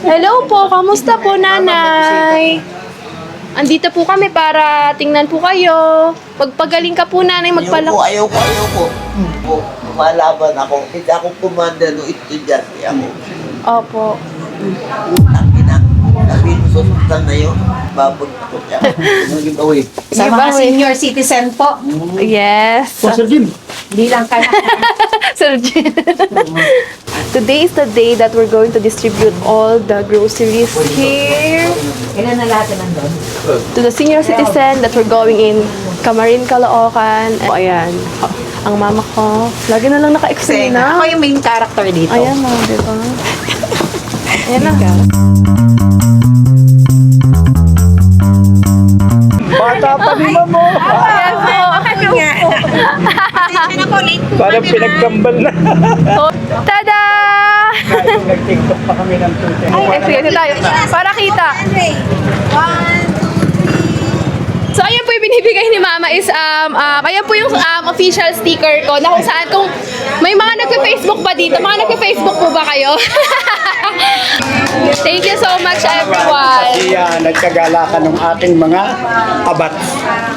Hello po, kamusta po nanay? Andito po kami para tingnan po kayo. Pagpagaling ka po nanay, magpalak. Ayoko. Lumalaban ako. Hindi ako kumanda no estudyante ako. Opo. Utang ina. Sabihin mo sa sultan na yun, babagtot yan. Giveaway. Sa mga senior citizen po, Yes. Sir Jim. bilang ka na. Sir Jin. Today is the day that we're going to distribute all the groceries here Ilan na lahat na nandun? to the senior citizen that we're going in Camarin, Caloocan. O, ayan. Ang mama ko, lagi na lang Ako naka-eksena. yung main character dito. Ayan na, di ba? Ayan na. Bata pa din mo. Ayan po. Parang pinagkambal na. Tada! Nag-tiktok pa kami ng tute. Ay, sige tayo. Para kita. So, ayan po yung binibigay ni Mama is, ayan po yung official sticker ko na kung saan, kung may mga nagka-Facebook ba dito? Mga nagka-Facebook po ba kayo? Thank you so much, everyone. Kasi nagkagala ka ng ating mga kabat.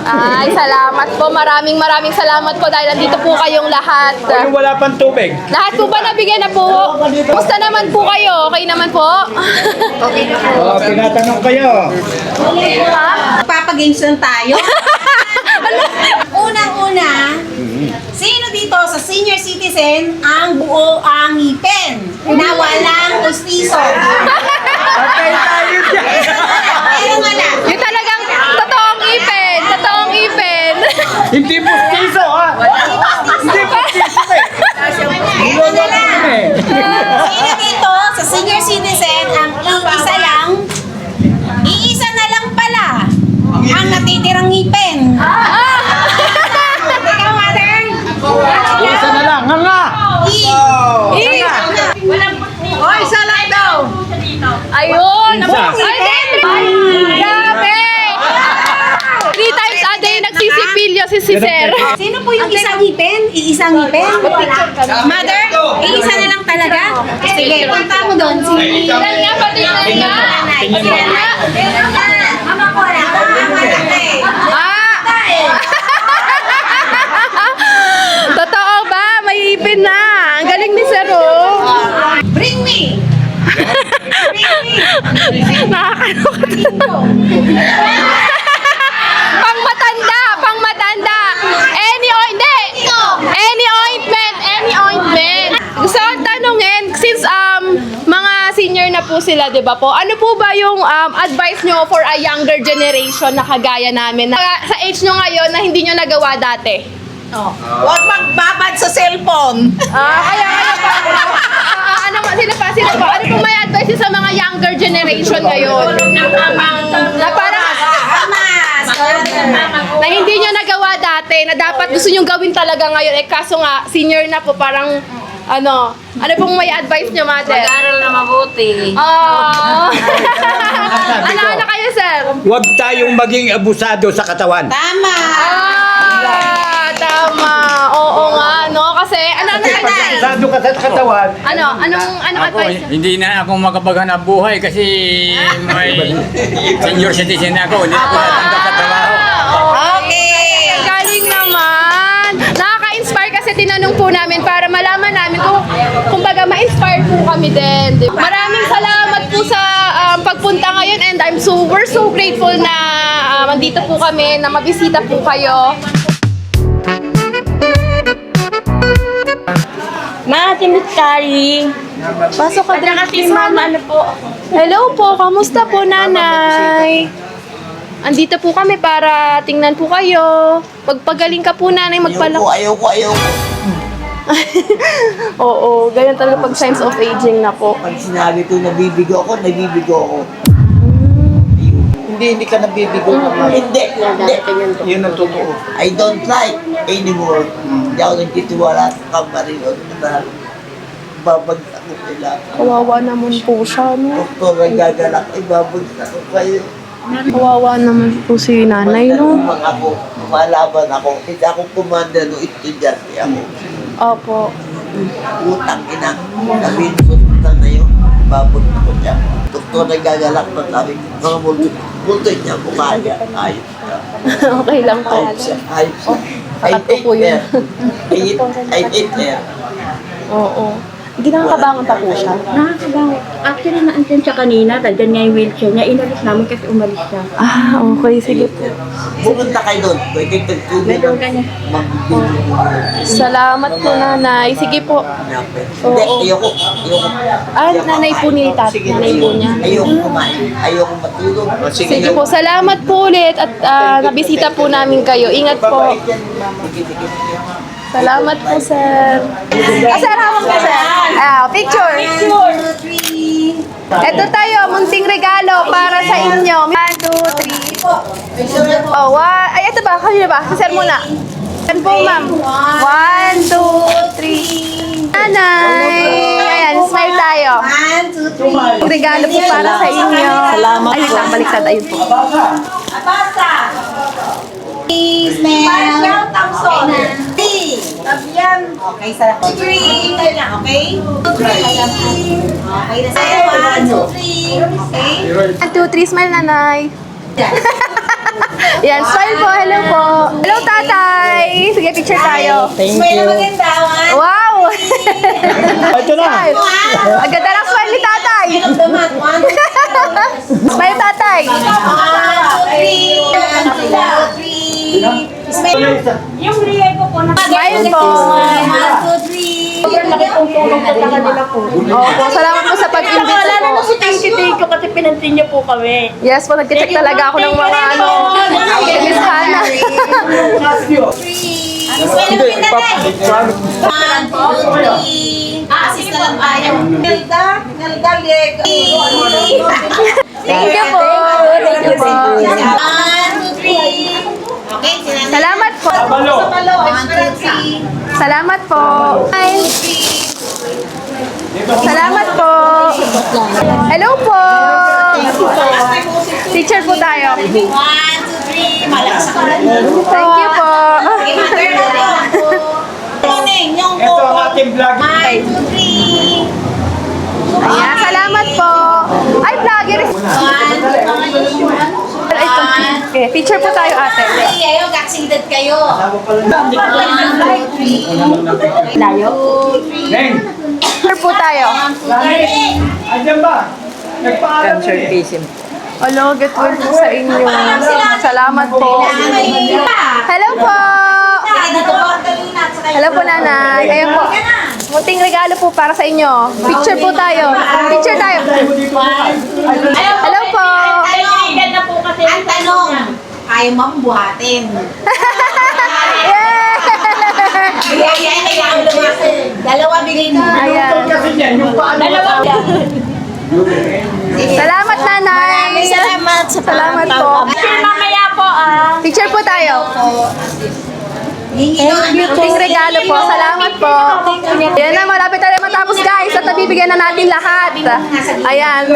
Ay, salamat po. Maraming salamat po dahil nandito po kayong lahat. Yung wala pang tubig. Lahat po ba nabigyan na po? Kumusta naman po kayo? Okay naman po? Tinatanong kayo. Papagames lang tayo. Unang-una, sino dito sa senior citizen ang buo ang ngipin na walang pustiso? Patay tayo dyan. Pero wala. Yung talagang totoong ipin. Totoong ipin. Hindi pustiso ha. Hindi pustiso eh. Ito na lang. Sino dito sa senior citizen ang iisa na lang pala ang natitirang ngipin? Ikaw, mother? Isa na lang. Nga. O, isa lang daw. Ayun. Isa. Ay, grabe. 3 times a day nagsisipilyo si Sir. Sino po yung isang ngipin? Iisang ngipin? Mother? Iisa na lang talaga? Sige, punta mo doon. Tingnan nga, patingnan nga. Tingnan nga. Mama ko lang. Mama lang eh. Totoo ba? May ipin na. Ang galing ni Sir, oh. Bring me! Bring me! Nakakaloka. Pang matanda. Any ointment. Gusto kong tanungin, since mga senior na po sila, di ba po? Ano po ba yung advice nyo for a younger generation na kagaya namin? Na, sa age nyo ngayon na hindi nyo nagawa dati? Huwag magbabad sa cellphone. Kaya sino pa? Ano po may advice nyo sa mga younger generation ngayon? Na parang, na hindi nyo nagawa dati, na dapat gusto nyo gawin talaga ngayon, kaso nga, senior na po, parang, ano pong may advice nyo, mother? Mag-aral na mabuti. Ano kayo, sir? Huwag tayong maging abusado sa katawan. Tama! Tama. Oo nga, no? Kasi, ano Abusado ka sa katawan. anong Ako, advice? hindi na ako makapaghanap buhay kasi may senior citizen ako. Hindi ako natanggap sa trabaho. Okay! Ang galing naman. Nakaka-inspire kasi tinanong po namin para malaman namin kumbaga ma-inspire po kami din. Maraming salamat po sa pagpunta ngayon and we're so grateful na andito po kami, na mabisita po kayo. Miss Kari. Pasok ka din kay Mama. Ano po? Hello po, kamusta po nanay? Andito po kami para tingnan po kayo. Pagpagaling ka po nanay, magpalak. Ayoko. Oo, ganyan talaga pag signs of aging na po. Pag sinabi ko nabibigo ako. Hindi ka nabibigo naman. Hindi. Yun ang totoo. I don't like anymore. Hindi ako nagtitiwala sa kamarin. Babagsak ko sila. Kawawa naman po siya, no? Doktor ang gagalak. Babagsak ko kayo. Kawawa naman po si nanay, no? Ako, lumalaban ako. Hindi ako kumanda no estudyante ako. Opo. Utang ina. Sabihin mo sa sultan na yun, babag ako niya. Doktor na gagalak pa sabi, mga multo niya, kumaya. Ayos siya. Okay lang po. Ayos siya. Ayos siya. Sakat po yun. I ate there. Oo. Ginakabangan pa po siya. Nakakabango. Actually, naandyan siya kanina. Nandiyan nga yung wheelchair niya. Inalis namin kasi umalis siya. Ah, okay. Sige po. Pupunta kayo doon. Pwede tagtubig Meron ka niya. Salamat po, nanay. Sige po. Hindi, ayoko. Ah, nanay po ni Tat. Nanay po niya. Ayoko kumain. Ayoko matulog. Sige po. Salamat po ulit at nabisita po namin kayo. Ingat po. Salamat po, sir. Sir, hawak po, sir. Picture. 1, 2, 3. Ito tayo, munting regalo para sa inyo. 1, 2, 3. Oh, ay, ito ba? Kanina ba? Si sir muna. Yan po, ma'am. 1, 2, 3. Nanay. Ayan, smile tayo. 1, 2, 3. Regalo po para sa inyo. Salamat po. Ay, wait lang, baliktad. Ayun po. Basta. Smell. Thompson. Tabian. Okay, sarap. 3. Tayo lang, okay? 3. Okay, na sa'yo. 1, 2, 3. Okay? 1, 2, 3, smile, nanay. Yan, smile po. Hello po. Hello, tatay. Sige, picture tayo. Smell na maganda. 1. Wow! Ito na. Smile. Ang ganda ng smile ni tatay. Smell of the month. 1, 2, 3. Smile, tatay. 1, 2, 3. 1, 2, 3. Smell. Yung real ko po na Smile po. 1, 2, 3. sobrang laki pong tulong po sa kanila po. Opo, salamat po sa pag-invite Wala na po. po si thank you kasi pinansin niyo po kami. Yes po, nag-check talaga ako ng mga ano. Miss Hannah. Smell na maganda tayo. 1, 2, 3. Assist na lang tayo. Melda. Melda, Lego. Thank you po. Thank you po. 1, 2, 3. Okay, sinanay. Salamat po. Balo. 1, 2, 3. Salamat po. Hi. Salamat po. Hello po. Teacher po tayo. 1, 2, 3. Malakas ako. Thank you po. Okay, mother na lang. Morning, yung Ito ang ating vlog. 1, 2, 3. Ayan, salamat po. Ay, vlogger. 1, 2, 3. Ay, okay, picture po tayo, ate. Ayaw, kaksidat kayo. 1, 2, 3. Layo. Neng, Picture po tayo. andyan ba? Nagpaalam eh. Hello, get well po sa inyo. Salamat po. Hello po. Hello po, nanay. Ayun po. Munting regalo po para sa inyo. Picture po tayo. Picture tayo. Hello po. Kaibigan na po kasi. Ang tanong, kaya mo buhatin. Yeah! Kaya kailangan lumasin. Dalawa bilhin mo. Ayan. Kasi niyan, yung paano Dalawa. Salamat, nanay. Salamat sa Salamat po. Kasi mamaya po Picture po tayo. Hingi daw ng Munting regalo po. Salamat po. Ayan na, malapit tayo matapos, guys. At nabibigyan na natin lahat. Ayan.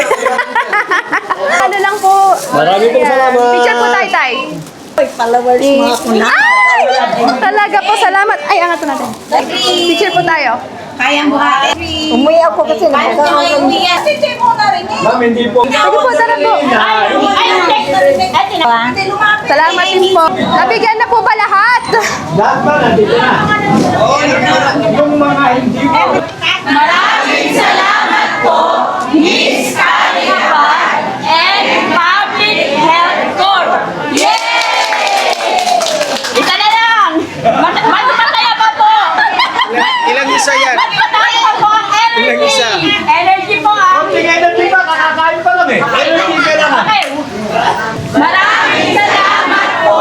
Ano lang po. Maraming pong salamat. Picture po tayo, tay. followers mo ako na. Ay! Talaga po, salamat. Ay, angat natin. Picture po tayo. Kayang buhatin. Umuwi ako kasi Paano mo yung umiyan? Sige mo na rin eh. Ma'am, hindi po. Sige po, tara po. Salamat din po. Nabigyan na po ba lahat? Lahat ba nandito na? Oo, yung mga hindi po. and Public Health Corps. Isa na lang. Mas masaya pa po. Ilang isa yan? Mas masaya pa po ang energy. Ilang isa? Energy po Konting energy ba? Kakakain pa lang eh. Energy ka lang. Okay. Maraming salamat po,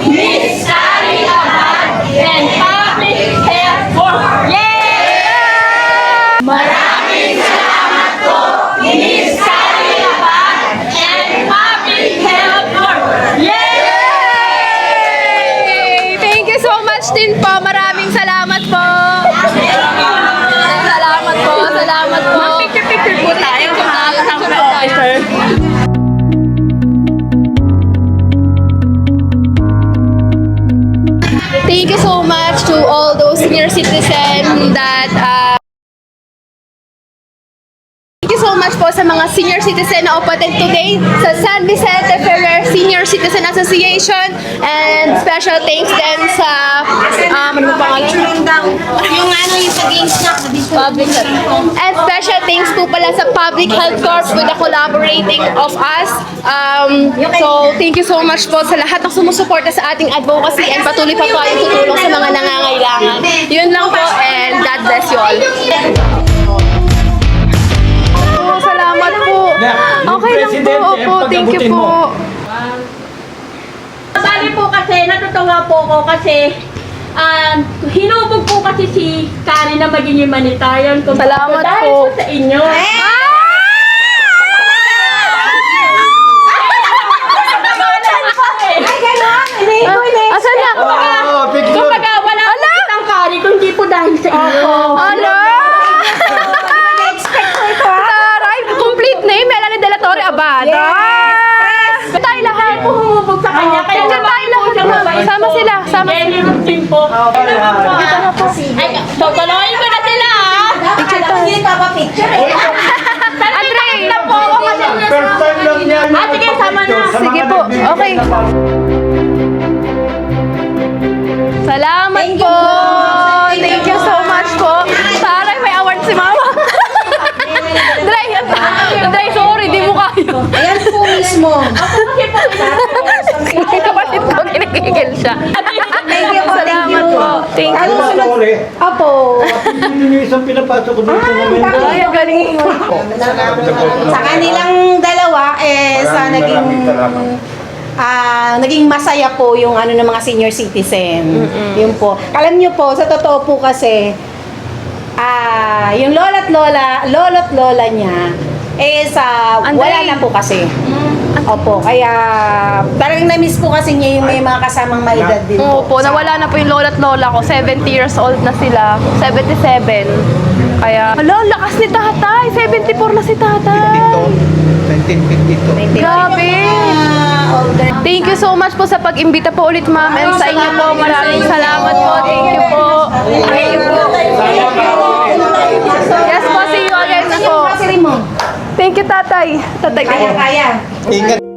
Miss Sari Abad and Public Health Corps. Yay! Maraming salamat po, Miss Sari Abad and Public Health Corps. Yay! Thank you so much din po. Maraming salamat po. Salamat po. Salamat po. Picture po tayo. Thank you so much to all those senior citizens that thank you so much po sa mga senior citizen na upatin today sa San Vicente Ferrer Senior Citizen Association, and special thanks din sa ano mo pangalan? Yung ano yung sa games na. Public health. And special thanks po pala sa Public Health Corps with the collaborating of us. So, thank you so much po sa lahat ng sumusuporta sa ating advocacy and patuloy pa po yung tutulong sa mga nangangailangan. Yun lang po, and God bless you all. Oh, salamat po. Okay lang po. Opo, thank you po. Sabi po kasi, natutuwa po ako kasi hinubog po kasi si Karen na maging humanitarian. Salamat dahil po. sa inyo. Asan na? Kumbaga, wala po kitang Karen kung di po dahil sa inyo. Ano? Taray, complete name, Melanie De La Torre Abada. Tayo lahat. Po humubog sa kanya. Kaya Tayo naman po lahat. siya mabait Sama po. sila. Sama Jenny sila. Rutin po. Ito na po. Ay, tutuluyin ko na sila Hindi picture eh. Andre! na po ako kasi. First time lang niya yung Sige, sama na. sa Sige mga po, nagbibigay okay. na pa- Salamat po. Thank you so much po. Taray, may award si Mama. Dray, sorry, di mo kaya. Ayan po mismo. Kapatid ko, kinigigil siya. Thank you po, thank Salamat you. po. Thank you. Ano Mga sunod? tore, Apo. yun yung isang pinapasok ko dito namin. Ay, ang galing. Sa kanilang dalawa, sa naging masaya po yung ano ng mga senior citizen. Yun po. Alam niyo po, sa totoo po kasi, yung lolo't lola niya, wala na po kasi. Opo, kaya talagang na-miss po kasi niya yung may mga kasamang maedad din po. Opo, nawala na po yung lola't lola ko. 70 years old na sila. 77. Kaya, hala, lakas ni tatay. 74 na si tatay. 1952. Grabe. Thank you so much po sa pag-imbita po ulit, ma'am. And sa inyo po, maraming salamat po. Thank you po. Thank you po. Yes po, see you again po. Kasi rin mo. Thank you, tatay. Tatay, Kaya. Ingat.